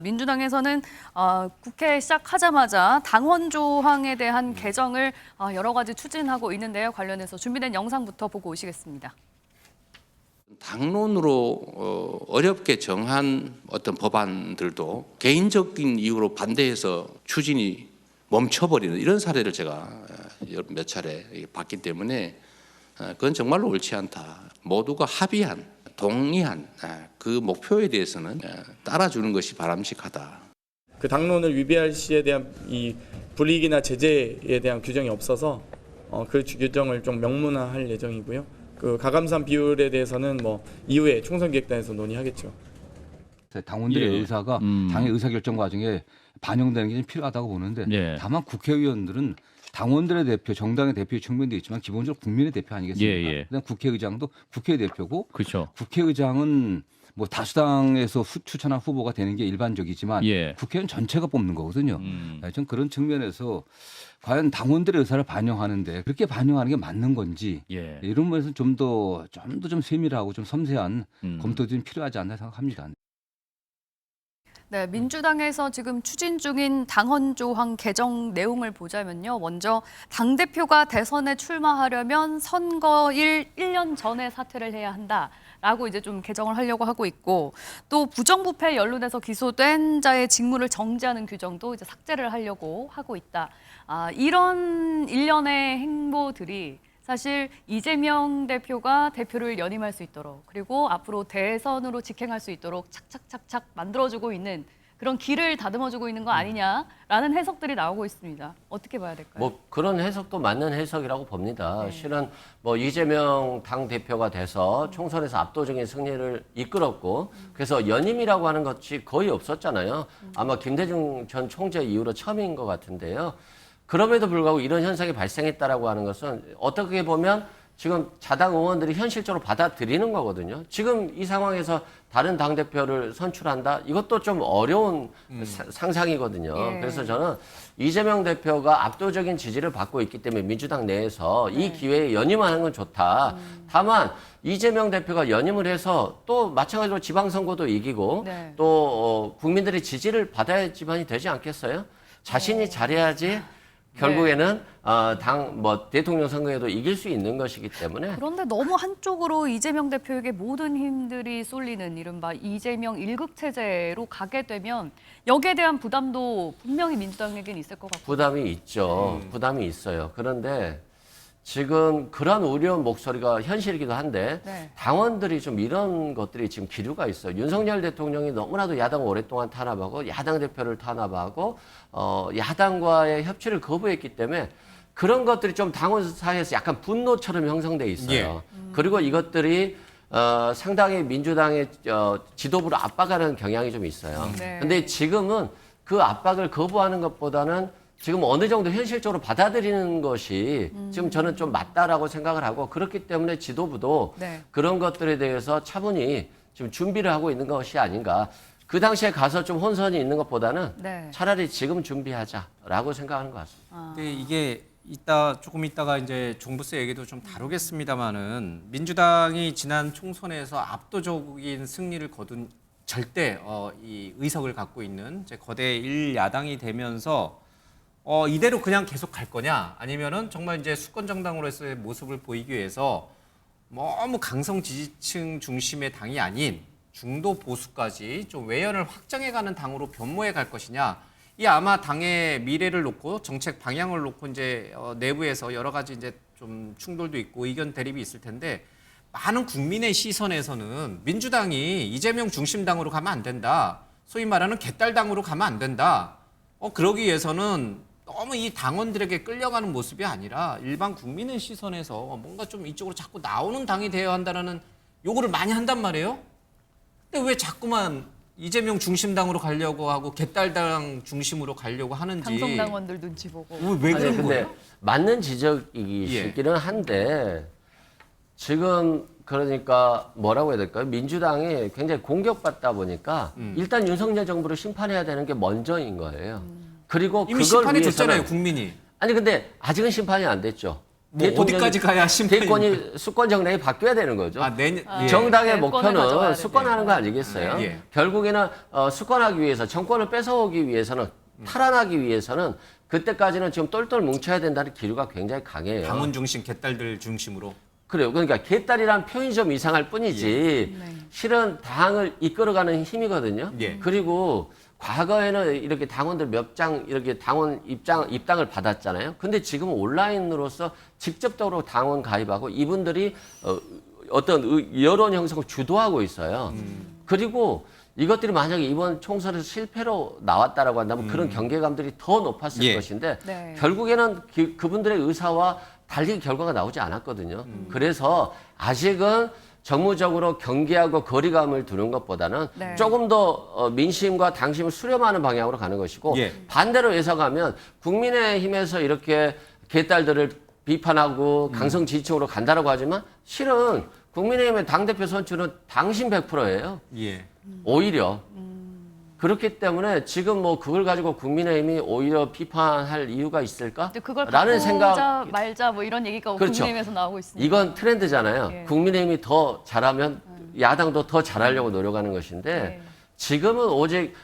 민주당에서는 국회 시작하자마자 당원 조항에 대한 개정을 여러 가지 추진하고 있는데요. 관련해서 준비된 영상부터 보고 오시겠습니다. 당론으로 어렵게 정한 어떤 법안들도 개인적인 이유로 반대해서 추진이 멈춰버리는 이런 사례를 제가 몇 차례 봤기 때문에 그건 정말로 옳지 않다. 모두가 합의한, 동의한 그 목표에 대해서는 따라주는 것이 바람직하다. 그 당론을 위배할 시에 대한 이 불이익이나 제재에 대한 규정이 없어서 그 규정을 좀 명문화할 예정이고요. 그 가감산 비율에 대해서는 뭐 이후에 총선기획단에서 논의하겠죠. 당원들의 의사가 당의 의사결정 과정에 반영되는 게 좀 필요하다고 보는데 다만 국회의원들은 당원들의 대표, 정당의 대표에 측면도 있지만 기본적으로 국민의 대표 아니겠습니까? 그다음 국회의장도 국회의 대표고 그렇죠. 국회의장은 뭐 다수당에서 추천한 후보가 되는 게 일반적이지만 국회의원 전체가 뽑는 거거든요. 전 그런 측면에서 과연 당원들의 의사를 반영하는데 그렇게 반영하는 게 맞는 건지 이런 면에서 좀 더 좀 세밀하고 좀 섬세한 검토도 좀 필요하지 않나 생각합니다. 네, 민주당에서 지금 추진 중인 당원 조항 개정 내용을 보자면요. 먼저 당대표가 대선에 출마하려면 선거일 1년 전에 사퇴를 해야 한다라고 이제 좀 개정을 하려고 하고 있고, 또 부정부패 연루돼서 기소된 자의 직무를 정지하는 규정도 이제 삭제를 하려고 하고 있다. 이런 일련의 행보들이 사실 이재명 대표가 대표를 연임할 수 있도록, 그리고 앞으로 대선으로 직행할 수 있도록 착착착착 만들어주고 있는 그런 길을 다듬어주고 있는 거 아니냐라는 해석들이 나오고 있습니다. 어떻게 봐야 될까요? 뭐 그런 해석도 맞는 해석이라고 봅니다. 실은 뭐 이재명 당 대표가 돼서 총선에서 압도적인 승리를 이끌었고, 그래서 연임이라고 하는 것이 거의 없었잖아요. 아마 김대중 전 총재 이후로 처음인 것 같은데요. 그럼에도 불구하고 이런 현상이 발생했다라고 하는 것은 어떻게 보면 지금 자당 의원들이 현실적으로 받아들이는 거거든요. 지금 이 상황에서 다른 당대표를 선출한다? 이것도 좀 어려운 상상이거든요. 그래서 저는 이재명 대표가 압도적인 지지를 받고 있기 때문에 민주당 내에서 이 기회에 연임하는 건 좋다. 다만 이재명 대표가 연임을 해서 또 마찬가지로 지방선거도 이기고 또 국민들의 지지를 받아야지만이 되지 않겠어요? 자신이 잘해야지 결국에는 대통령 선거에도 이길 수 있는 것이기 때문에. 그런데 너무 한쪽으로 이재명 대표에게 모든 힘들이 쏠리는 이른바 이재명 1급 체제로 가게 되면 여기에 대한 부담도 분명히 민주당에게는 있을 것 같고. 부담이 있죠. 부담이 있어요. 그런데 지금 그런 우려 목소리가 현실이기도 한데 당원들이 좀 이런 것들이 지금 기류가 있어요. 윤석열 대통령이 너무나도 야당을 오랫동안 탄압하고 야당 대표를 탄압하고 야당과의 협치를 거부했기 때문에 그런 것들이 좀 당원 사이에서 약간 분노처럼 형성돼 있어요. 그리고 이것들이 상당히 민주당의 지도부를 압박하는 경향이 좀 있어요. 근데 지금은 그 압박을 거부하는 것보다는 지금 어느 정도 현실적으로 받아들이는 것이 지금 저는 좀 맞다라고 생각을 하고, 그렇기 때문에 지도부도 그런 것들에 대해서 차분히 지금 준비를 하고 있는 것이 아닌가. 그 당시에 가서 좀 혼선이 있는 것보다는 차라리 지금 준비하자라고 생각하는 것 같습니다. 근데 이게 조금 있다가 이제 종부세 얘기도 좀 다루겠습니다만은 민주당이 지난 총선에서 압도적인 승리를 거둔 절대 이 의석을 갖고 있는 이제 거대 1야당이 되면서 이대로 그냥 계속 갈 거냐, 아니면은 정말 이제 수권 정당으로서의 모습을 보이기 위해서 너무 강성 지지층 중심의 당이 아닌 중도 보수까지 좀 외연을 확장해가는 당으로 변모해 갈 것이냐. 이 아마 당의 미래를 놓고 정책 방향을 놓고 이제 내부에서 여러 가지 이제 좀 충돌도 있고 의견 대립이 있을 텐데, 많은 국민의 시선에서는 민주당이 이재명 중심당으로 가면 안 된다. 소위 말하는 개딸당으로 가면 안 된다. 그러기 위해서는 너무 이 당원들에게 끌려가는 모습이 아니라 일반 국민의 시선에서 뭔가 좀 이쪽으로 자꾸 나오는 당이 되어야 한다는 요구를 많이 한단 말이에요. 근데 왜 자꾸만 이재명 중심당으로 가려고 하고 개딸당 중심으로 가려고 하는지. 강성당원들 눈치 보고. 왜 그런 근데 거예요? 맞는 지적이기는 한데 지금 그러니까 뭐라고 해야 될까요? 민주당이 굉장히 공격받다 보니까 일단 윤석열 정부를 심판해야 되는 게 먼저인 거예요. 그리고 이미 그걸 심판이 위해서는 됐잖아요, 국민이. 아니 근데 아직은 심판이 안 됐죠. 뭐 어디까지 가야 심판이 대권이 수권 정당이 바뀌어야 되는 거죠. 내년 예. 정당의 대권을 목표는 가져가야 수권하는 거 아니겠어요? 예. 결국에는 수권하기 위해서 정권을 뺏어오기 위해서는 탈환하기 위해서는 그때까지는 지금 똘똘 뭉쳐야 된다는 기류가 굉장히 강해요. 당원 중심 개딸들 중심으로. 그래요. 그러니까 개딸이란 표현이 좀 이상할 뿐이지 네. 실은 당을 이끌어가는 힘이거든요. 예. 그리고 과거에는 이렇게 당원들 몇 장 이렇게 당원 입당을 받았잖아요. 근데 지금 온라인으로서 직접적으로 당원 가입하고 이분들이 어떤 여론 형성을 주도하고 있어요. 그리고 이것들이 만약에 이번 총선에서 실패로 나왔다라고 한다면 그런 경계감들이 더 높았을 예. 것인데 네. 결국에는 그분들의 의사와 달리 결과가 나오지 않았거든요. 그래서 아직은 정무적으로 경계하고 거리감을 두는 것보다는 네. 조금 더 민심과 당심을 수렴하는 방향으로 가는 것이고 예. 반대로 해석하면 국민의힘에서 이렇게 개딸들을 비판하고 강성 지지층으로 간다라고 하지만 실은 국민의힘의 당대표 선출은 당신 100%예요. 예. 오히려. 그렇기 때문에 지금 뭐 그걸 가지고 국민의힘이 오히려 비판할 이유가 있을까? 근데 그걸 라는 바꾸자 생각. 말자 뭐 이런 얘기가 그렇죠. 국민의힘에서 나오고 있습니다. 이건 트렌드잖아요. 예. 국민의힘이 더 잘하면 야당도 더 잘하려고 노력하는 것인데 네. 지금은 오직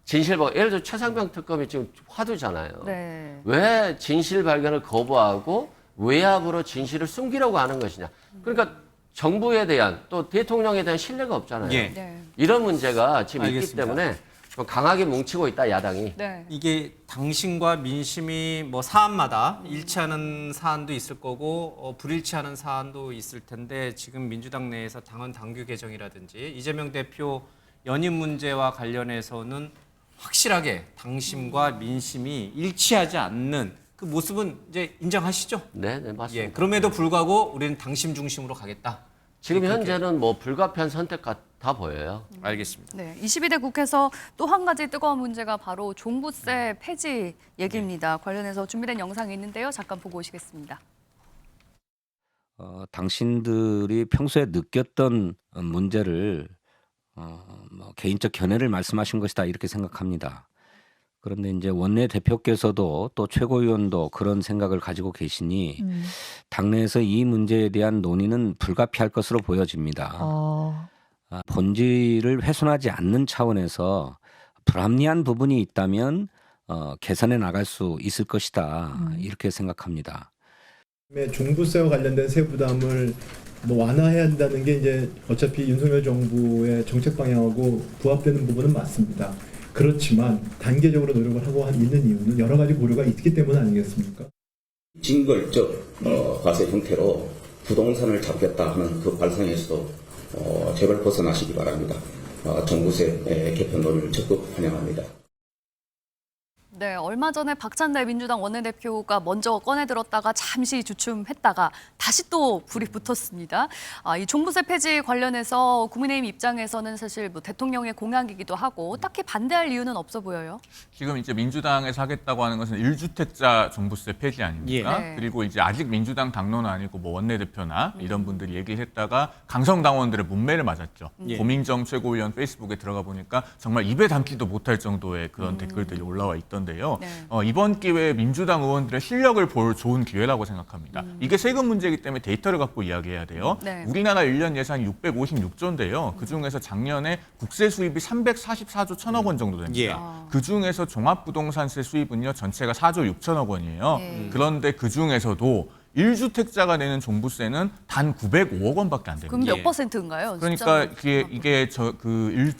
진실박 예를 들어 최상병 특검이 지금 화두잖아요. 네. 왜 진실 발견을 거부하고 외압으로 진실을 숨기려고 하는 것이냐. 그러니까 정부에 대한 또 대통령에 대한 신뢰가 없잖아요. 예. 네. 이런 문제가 지금 있기 알겠습니다. 때문에 좀 강하게 뭉치고 있다 야당이. 네. 이게 당신과 민심이 뭐 사안마다 일치하는 사안도 있을 거고 불일치하는 사안도 있을 텐데 지금 민주당 내에서 당원 당규 개정이라든지 이재명 대표 연임 문제와 관련해서는 확실하게 당심과 민심이 일치하지 않는 그 모습은 이제 인정하시죠? 네, 맞습니다. 예. 그럼에도 불구하고 우리는 당심 중심으로 가겠다. 지금 현재는 뭐 불가피한 선택 같아 보여요. 알겠습니다. 네, 22대 국회에서 또 한 가지 뜨거운 문제가 바로 종부세 폐지 얘기입니다. 관련해서 준비된 영상이 있는데요. 잠깐 보고 오시겠습니다. 당신들이 평소에 느꼈던 문제를 뭐 개인적 견해를 말씀하신 것이다 이렇게 생각합니다. 그런데 이제 원내 대표께서도 또 최고위원도 그런 생각을 가지고 계시니 당내에서 이 문제에 대한 논의는 불가피할 것으로 보여집니다. 본질을 훼손하지 않는 차원에서 불합리한 부분이 있다면 개선해 나갈 수 있을 것이다 이렇게 생각합니다. 종부세와 관련된 세부담을 뭐 완화해야 한다는 게 이제 어차피 윤석열 정부의 정책 방향하고 부합되는 부분은 맞습니다. 그렇지만 단계적으로 노력을 하고 있는 이유는 여러 가지 고려가 있기 때문 아니겠습니까? 징벌적 과세 형태로 부동산을 잡겠다 하는 그 발상에서도 제발 벗어나시기 바랍니다. 종부세 개편론을 적극 환영합니다. 네, 얼마 전에 박찬대 민주당 원내대표가 먼저 꺼내들었다가 잠시 주춤했다가 다시 또 불이 붙었습니다. 이 종부세 폐지 관련해서 국민의힘 입장에서는 사실 뭐 대통령의 공약이기도 하고 딱히 반대할 이유는 없어 보여요. 지금 이제 민주당에서 하겠다고 하는 것은 1주택자 종부세 폐지 아닙니까? 예. 네. 그리고 이제 아직 민주당 당론은 아니고 뭐 원내대표나 이런 분들이 얘기를 했다가 강성당원들의 문매를 맞았죠. 예. 고민정 최고위원 페이스북에 들어가 보니까 정말 입에 담지도 못할 정도의 그런 댓글들이 올라와 있던데요. 네. 이번 기회에 민주당 의원들의 실력을 볼 좋은 기회라고 생각합니다. 이게 세금 문제이기 때문에 데이터를 갖고 이야기해야 돼요. 네. 우리나라 1년 예산이 656조인데요. 그중에서 작년에 국세 수입이 344조 1천억 원 정도 됩니다. 예. 그중에서 종합부동산세 수입은요. 전체가 4조 6천억 원이에요. 그런데 그중에서도 1주택자가 내는 종부세는 단 905억 원밖에 안 됩니다. 그럼 예. 몇 퍼센트인가요? 그러니까 숫자는? 이게 그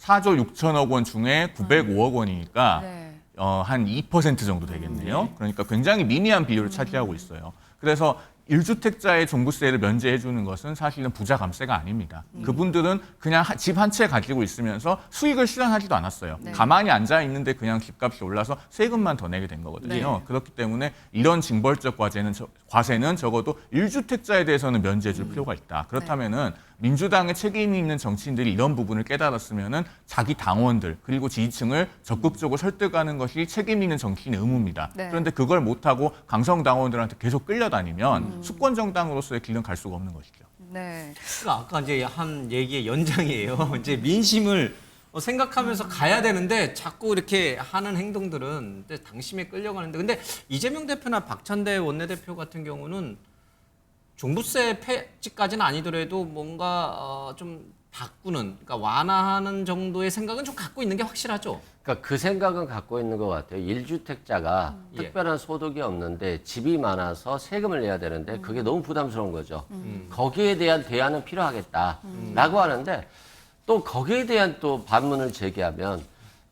4조 6천억 원 중에 905억 원이니까 네. 한 2% 정도 되겠네요. 그러니까 굉장히 미미한 비율을 차지하고 있어요. 그래서 1주택자의 종부세를 면제해 주는 것은 사실은 부자 감세가 아닙니다. 그분들은 그냥 집 한 채 가지고 있으면서 수익을 실현하지도 않았어요. 네. 가만히 앉아 있는데 그냥 집값이 올라서 세금만 더 내게 된 거거든요. 네. 그렇기 때문에 이런 징벌적 과세는 적어도 1주택자에 대해서는 면제해 줄 필요가 있다. 그렇다면은 민주당의 책임이 있는 정치인들이 이런 부분을 깨달았으면은 자기 당원들 그리고 지지층을 적극적으로 설득하는 것이 책임 있는 정치인의 의무입니다. 네. 그런데 그걸 못하고 강성 당원들한테 계속 끌려다니면 수권 정당으로서의 길은 갈 수가 없는 것이죠. 네. 아까 이제 한 얘기의 연장이에요. 이제 민심을 생각하면서 가야 되는데 자꾸 이렇게 하는 행동들은 당심에 끌려가는데 근데 이재명 대표나 박찬대 원내대표 같은 경우는 종부세 폐지까지는 아니더라도 뭔가 좀 바꾸는, 그러니까 완화하는 정도의 생각은 좀 갖고 있는 게 확실하죠. 그러니까 그 생각은 갖고 있는 것 같아요. 1주택자가 특별한 소득이 없는데 집이 많아서 세금을 내야 되는데 그게 너무 부담스러운 거죠. 거기에 대한 대안은 필요하겠다라고 하는데 또 거기에 대한 또 반문을 제기하면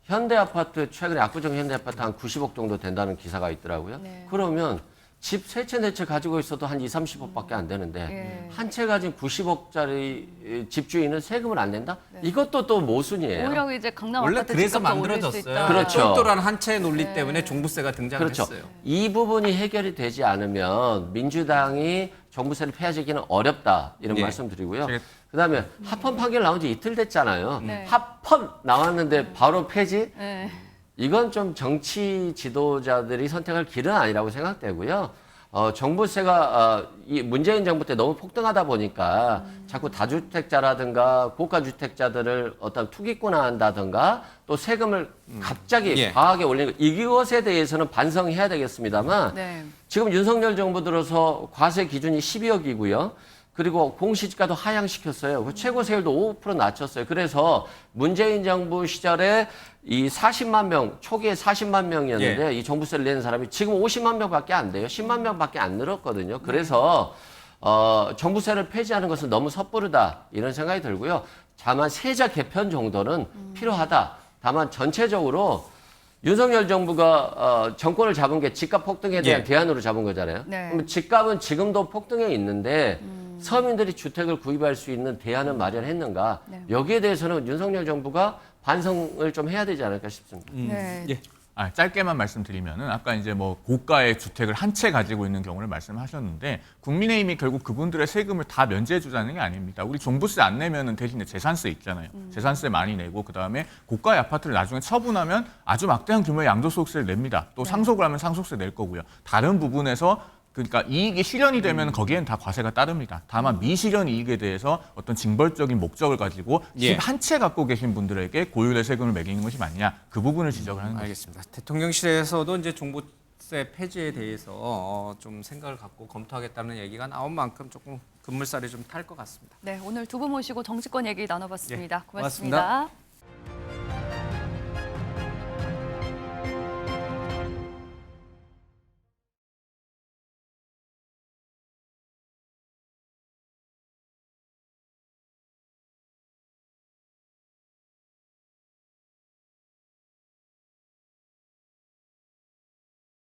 현대아파트 최근에 압구정 현대아파트 한 90억 정도 된다는 기사가 있더라고요. 네. 그러면 집 세 채 네 채 가지고 있어도 한 20, 30억밖에 안 되는데 한 채 가진 90억짜리 집주인은 세금을 안 낸다? 이것도 또 모순이에요. 오히려 이제 강남 원래 아파트 그래서 집값도 올릴 수 만들어졌어요. 있다. 그렇죠. 똘똘한 한 채 논리 때문에 종부세가 등장을 그렇죠. 했어요. 이 부분이 해결이 되지 않으면 민주당이 종부세를 폐하시기는 어렵다 이런 예. 말씀드리고요. 제가- 그다음에 합헌 판결 나온 지 이틀 됐잖아요. 네. 합헌 나왔는데 바로 폐지? 네. 이건 좀 정치 지도자들이 선택할 길은 아니라고 생각되고요. 종부세가 이 문재인 정부 때 너무 폭등하다 보니까 자꾸 다주택자라든가 고가주택자들을 어떤 투기꾼화한다든가 또 세금을 갑자기 예. 과하게 올리는 것, 이것에 대해서는 반성해야 되겠습니다만 네. 지금 윤석열 정부 들어서 과세 기준이 12억이고요. 그리고 공시지가도 하향시켰어요. 그 최고 세율도 5% 낮췄어요. 그래서 문재인 정부 시절에 이 40만 명, 초기에 40만 명이었는데 이 종부세를 내는 사람이 지금 50만 명밖에 안 돼요. 10만 명밖에 안 늘었거든요. 그래서 종부세를 폐지하는 것은 너무 섣부르다 이런 생각이 들고요. 다만 세자 개편 정도는 필요하다. 다만 전체적으로 윤석열 정부가 정권을 잡은 게 집값 폭등에 대한 예. 대안으로 잡은 거잖아요. 네. 그럼 집값은 지금도 폭등해 있는데 서민들이 주택을 구입할 수 있는 대안은 마련했는가? 네. 여기에 대해서는 윤석열 정부가 반성을 좀 해야 되지 않을까 싶습니다. 네. 예. 짧게만 말씀드리면은 아까 이제 뭐 고가의 주택을 한 채 가지고 있는 경우를 말씀하셨는데 국민의힘이 결국 그분들의 세금을 다 면제해 주자는 게 아닙니다. 우리 종부세 안 내면은 대신에 재산세 있잖아요. 재산세 많이 내고 그다음에 고가의 아파트를 나중에 처분하면 아주 막대한 규모의 양도소득세를 냅니다. 또 상속을 하면 상속세 낼 거고요. 다른 부분에서 그러니까 이익이 실현이 되면 거기엔 다 과세가 따릅니다. 다만 미실현 이익에 대해서 어떤 징벌적인 목적을 가지고 예. 집 한 채 갖고 계신 분들에게 고율의 세금을 매기는 것이 맞냐 그 부분을 지적을 하는 거죠. 알겠습니다. 대통령실에서도 이제 종부세 폐지에 대해서 좀 생각을 갖고 검토하겠다는 얘기가 나온 만큼 조금 급물살이 좀 탈 것 같습니다. 네, 오늘 두 분 모시고 정치권 얘기 나눠봤습니다. 예, 고맙습니다. 고맙습니다.